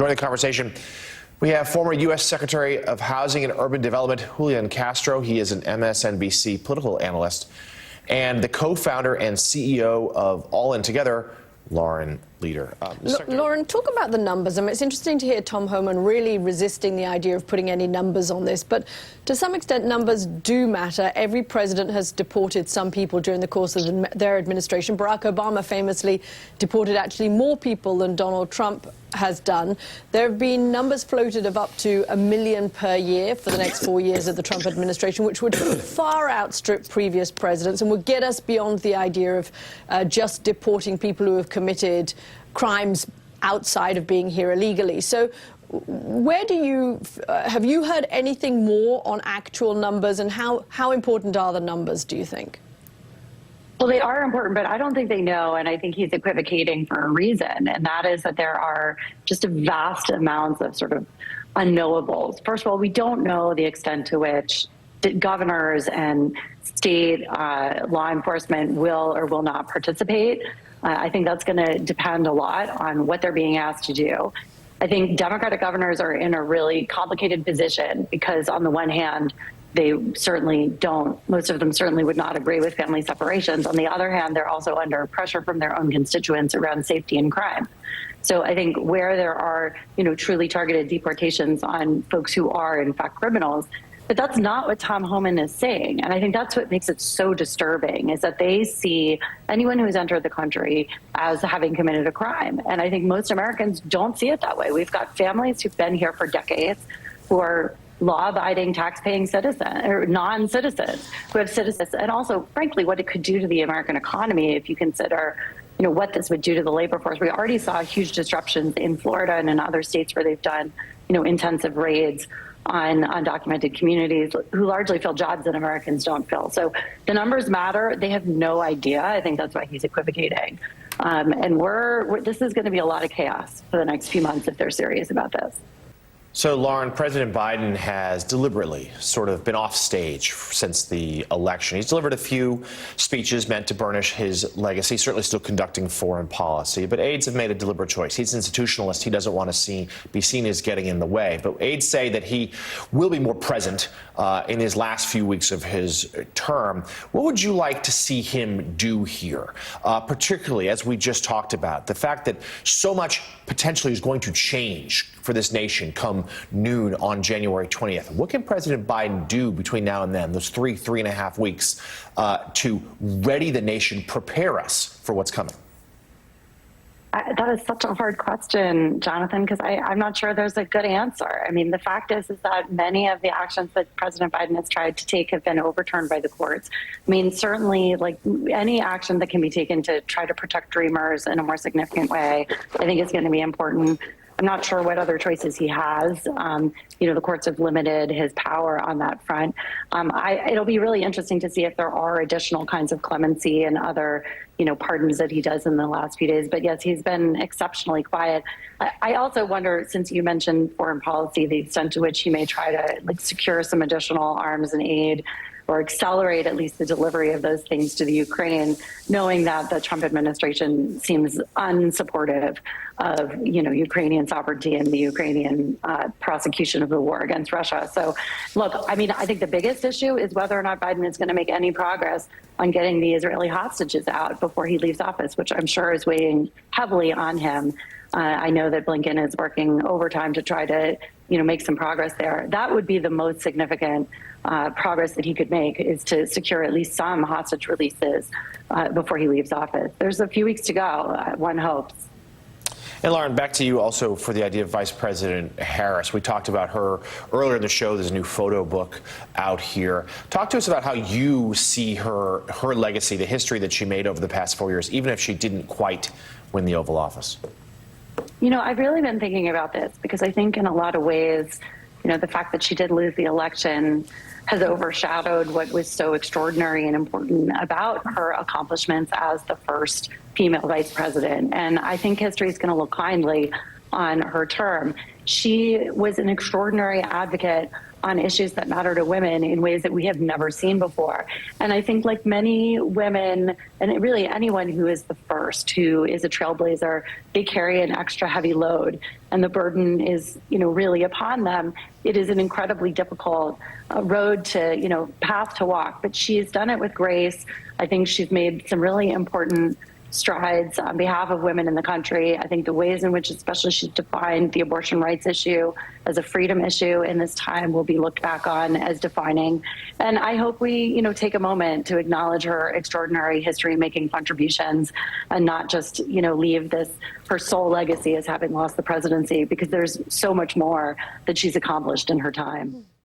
Joining the conversation, we have former U.S. Secretary of Housing and Urban Development, Julian Castro. He is an MSNBC political analyst, and the co-founder and CEO of All In Together, Lauren Leader. Lauren, talk about the numbers. I mean, it's interesting to hear Tom Homan really resisting the idea of putting any numbers on this, but to some extent, numbers do matter. Every president has deported some people during the course of their administration. Barack Obama famously deported actually more people than Donald Trump has done. There have been numbers floated of up to 1 million per year for the next 4 years of the Trump administration, which would far outstrip previous presidents and would get us beyond the idea of just deporting people who have committed crimes outside of being here illegally. So where do you, have you heard anything more on actual numbers, and how important are the numbers, do you think? Well, they are important, but I don't think they know, and I think he's equivocating for a reason, and that is that there are just vast amounts of sort of unknowables. First of all, we don't know the extent to which governors and state law enforcement will or will not participate. I think that's going to depend a lot on what they're being asked to do. I think Democratic governors are in a really complicated position because on the one hand, they certainly don't, most of them certainly would not agree with family separations. On the other hand, they're also under pressure from their own constituents around safety and crime. So I think where there are, truly targeted deportations on folks who are in fact criminals, but that's not what Tom Homan is saying. And I think that's what makes it so disturbing, is that they see anyone who's entered the country as having committed a crime. And I think most Americans don't see it that way. We've got families who've been here for decades who are law-abiding, tax-paying citizens or non-citizens who have citizens, and also, frankly, what it could do to the American economy if you consider, what this would do to the labor force. We already saw huge disruptions in Florida and in other states where they've done, intensive raids on undocumented communities who largely fill jobs that Americans don't fill. So the numbers matter. They have no idea. I think that's why he's equivocating. And this is going to be a lot of chaos for the next few months if they're serious about this. So, Lauren, President Biden has deliberately sort of been off stage since the election. He's delivered a few speeches meant to burnish his legacy, certainly still conducting foreign policy. But aides have made a deliberate choice. He's an institutionalist. He doesn't want to be seen as getting in the way. But aides say that he will be more present in his last few weeks of his term. What would you like to see him do here, particularly as we just talked about, the fact that so much potentially is going to change for this nation come noon on January 20th. What can President Biden do between now and then, those 3.5 weeks, to ready the nation, prepare us for what's coming? That is such a hard question, Jonathan, because I'm not sure there's a good answer. I mean, the fact is that many of the actions that President Biden has tried to take have been overturned by the courts. I mean, certainly, like any action that can be taken to try to protect dreamers in a more significant way, I think is going to be important. I'm not sure what other choices he has. The courts have limited his power on that front. It'll be really interesting to see if there are additional kinds of clemency and other, pardons that he does in the last few days. But yes, he's been exceptionally quiet. I also wonder, since you mentioned foreign policy, the extent to which he may try to secure some additional arms and aid or accelerate at least the delivery of those things to the Ukraine, knowing that the Trump administration seems unsupportive of, Ukrainian sovereignty and the Ukrainian prosecution of the war against Russia. So, look, I mean, I think the biggest issue is whether or not Biden is going to make any progress on getting the Israeli hostages out before he leaves office, which I'm sure is weighing heavily on him. I know that Blinken is working overtime to try to, make some progress there. That would be the most significant progress that he could make, is to secure at least some hostage releases before he leaves office. There's a few weeks to go, one hopes. And Lauren, back to you also for the idea of Vice President Harris. We talked about her earlier in the show. There's a new photo book out here. Talk to us about how you see her legacy, the history that she made over the past 4 years, even if she didn't quite win the Oval Office. I've really been thinking about this because I think in a lot of ways, the fact that she did lose the election has overshadowed what was so extraordinary and important about her accomplishments as the first female vice president. And I think history is going to look kindly on her term. She was an extraordinary advocate on issues that matter to women in ways that we have never seen before. And I think, like many women, and really anyone who is the first, who is a trailblazer, they carry an extra heavy load, and the burden is, really upon them. It is an incredibly difficult road to, path to walk, but she's done it with grace. I think she's made some really important strides on behalf of women in the country. I think the ways in which especially she's defined the abortion rights issue as a freedom issue in this time will be looked back on as defining. And I hope we, take a moment to acknowledge her extraordinary history-making contributions and not just, leave her sole legacy as having lost the presidency, because there's so much more that she's accomplished in her time.